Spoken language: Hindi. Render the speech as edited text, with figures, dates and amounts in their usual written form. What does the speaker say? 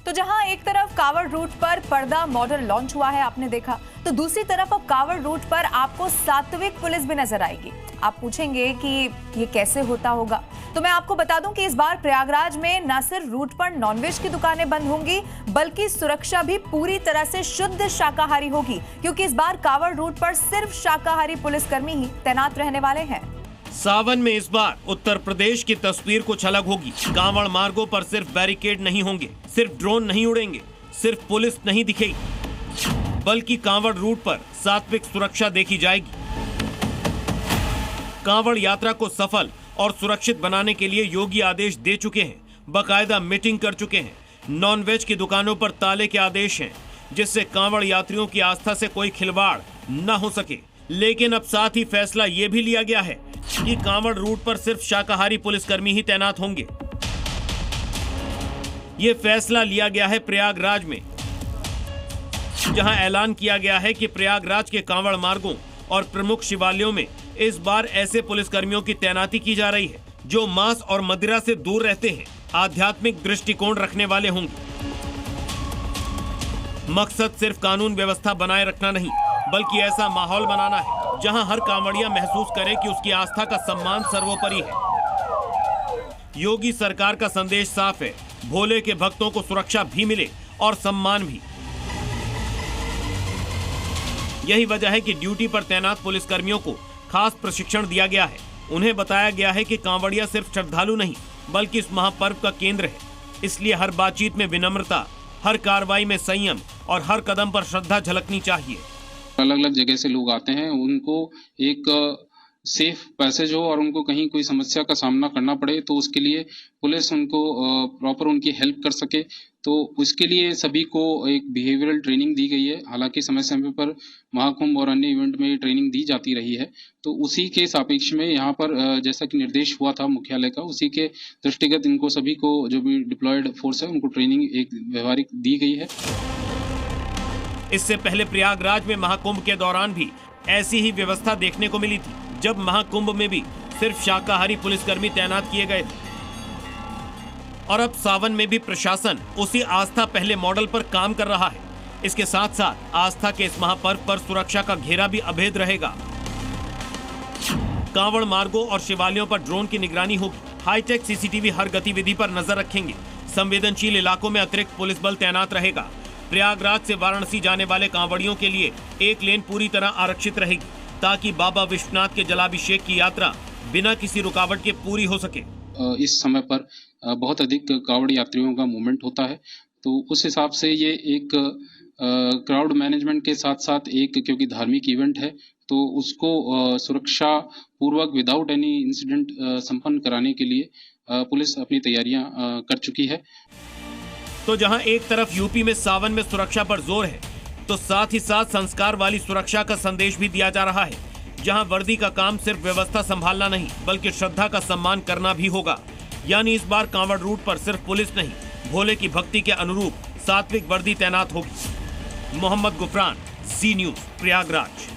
तो जहां एक तरफ कांवड़ रूट पर पर्दा मॉडल लॉन्च हुआ है, आपने देखा, तो दूसरी तरफ अब कांवड़ रूट पर आपको सात्विक पुलिस भी नजर आएगी। आप पूछेंगे कि ये कैसे होता होगा, तो मैं आपको बता दूं कि इस बार प्रयागराज में न सिर्फ रूट पर नॉनवेज की दुकानें बंद होंगी, बल्कि सुरक्षा भी पूरी तरह से शुद्ध शाकाहारी होगी, क्योंकि इस बार कांवड़ रूट पर सिर्फ शाकाहारी पुलिसकर्मी ही तैनात रहने वाले हैं। सावन में इस बार उत्तर प्रदेश की तस्वीर कुछ अलग होगी। कांवड़ मार्गों पर सिर्फ बैरिकेड नहीं होंगे, सिर्फ ड्रोन नहीं उड़ेंगे, सिर्फ पुलिस नहीं दिखेगी, बल्कि कांवड़ रूट पर सात्विक सुरक्षा देखी जाएगी। कांवड़ यात्रा को सफल और सुरक्षित बनाने के लिए योगी आदेश दे चुके हैं, बाकायदा मीटिंग कर चुके हैं। नॉनवेज की दुकानों पर ताले के आदेश हैं, जिससे कांवड़ यात्रियों की आस्था से कोई खिलवाड़ न हो सके। लेकिन अब साथ ही फैसला ये भी लिया गया है कि कांवड़ रूट पर सिर्फ शाकाहारी पुलिसकर्मी ही तैनात होंगे। ये फैसला लिया गया है प्रयागराज में, जहां ऐलान किया गया है कि प्रयागराज के कांवड़ मार्गों और प्रमुख शिवालयों में इस बार ऐसे पुलिसकर्मियों की तैनाती की जा रही है जो मांस और मदिरा से दूर रहते हैं, आध्यात्मिक दृष्टिकोण रखने वाले होंगे। मकसद सिर्फ कानून व्यवस्था बनाए रखना नहीं, बल्कि ऐसा माहौल बनाना है जहां हर कांवड़िया महसूस करे कि उसकी आस्था का सम्मान सर्वोपरि है। योगी सरकार का संदेश साफ है, भोले के भक्तों को सुरक्षा भी मिले और सम्मान भी। यही वजह है कि ड्यूटी पर तैनात पुलिसकर्मियों को खास प्रशिक्षण दिया गया है। उन्हें बताया गया है कि कांवड़िया सिर्फ श्रद्धालु नहीं, बल्कि इस महापर्व का केंद्र है। इसलिए हर बातचीत में विनम्रता, हर कार्रवाई में संयम और हर कदम पर श्रद्धा झलकनी चाहिए। अलग अलग जगह से लोग आते हैं, उनको एक सेफ पैसेज हो और उनको कहीं कोई समस्या का सामना करना पड़े तो उसके लिए पुलिस उनको प्रॉपर उनकी हेल्प कर सके, तो उसके लिए सभी को एक बिहेवियरल ट्रेनिंग दी गई है। हालांकि समय समय पर महाकुंभ और अन्य इवेंट में ट्रेनिंग दी जाती रही है, तो उसी के सापेक्ष में यहाँ पर जैसा कि निर्देश हुआ था मुख्यालय का, उसी के दृष्टिगत इनको सभी को जो भी डिप्लॉयड फोर्स है उनको ट्रेनिंग एक व्यवहारिक दी गई है। इससे पहले प्रयागराज में महाकुंभ के दौरान भी ऐसी ही व्यवस्था देखने को मिली थी, जब महाकुंभ में भी सिर्फ शाकाहारी पुलिसकर्मी तैनात किए गए थे। और अब सावन में भी प्रशासन उसी आस्था पहले मॉडल पर काम कर रहा है। इसके साथ साथ आस्था के इस महापर्व पर सुरक्षा का घेरा भी अभेद रहेगा। कांवड़ मार्गों और शिवालयों पर ड्रोन की निगरानी होगी। हाईटेक सीसीटीवी हर गतिविधि पर नजर रखेंगे। संवेदनशील इलाकों में अतिरिक्त पुलिस बल तैनात रहेगा। प्रयागराज से वाराणसी जाने वाले कांवड़ियों के लिए एक लेन पूरी तरह आरक्षित रहेगी, ताकि बाबा विश्वनाथ के जलाभिषेक की यात्रा बिना किसी रुकावट के पूरी हो सके। इस समय पर बहुत अधिक कांवड़ यात्रियों का मूवमेंट होता है, तो उस हिसाब से ये एक क्राउड मैनेजमेंट के साथ साथ एक, क्योंकि धार्मिक इवेंट है, तो उसको सुरक्षा पूर्वक विदाउट एनी इंसिडेंट संपन्न कराने के लिए पुलिस अपनी तैयारियां कर चुकी है। तो जहां एक तरफ यूपी में सावन में सुरक्षा पर जोर है, तो साथ ही साथ संस्कार वाली सुरक्षा का संदेश भी दिया जा रहा है, जहां वर्दी का काम सिर्फ व्यवस्था संभालना नहीं, बल्कि श्रद्धा का सम्मान करना भी होगा। यानी इस बार कांवड़ रूट पर सिर्फ पुलिस नहीं, भोले की भक्ति के अनुरूप सात्विक वर्दी तैनात होगी। मोहम्मद गुफरान, जी न्यूज़, प्रयागराज।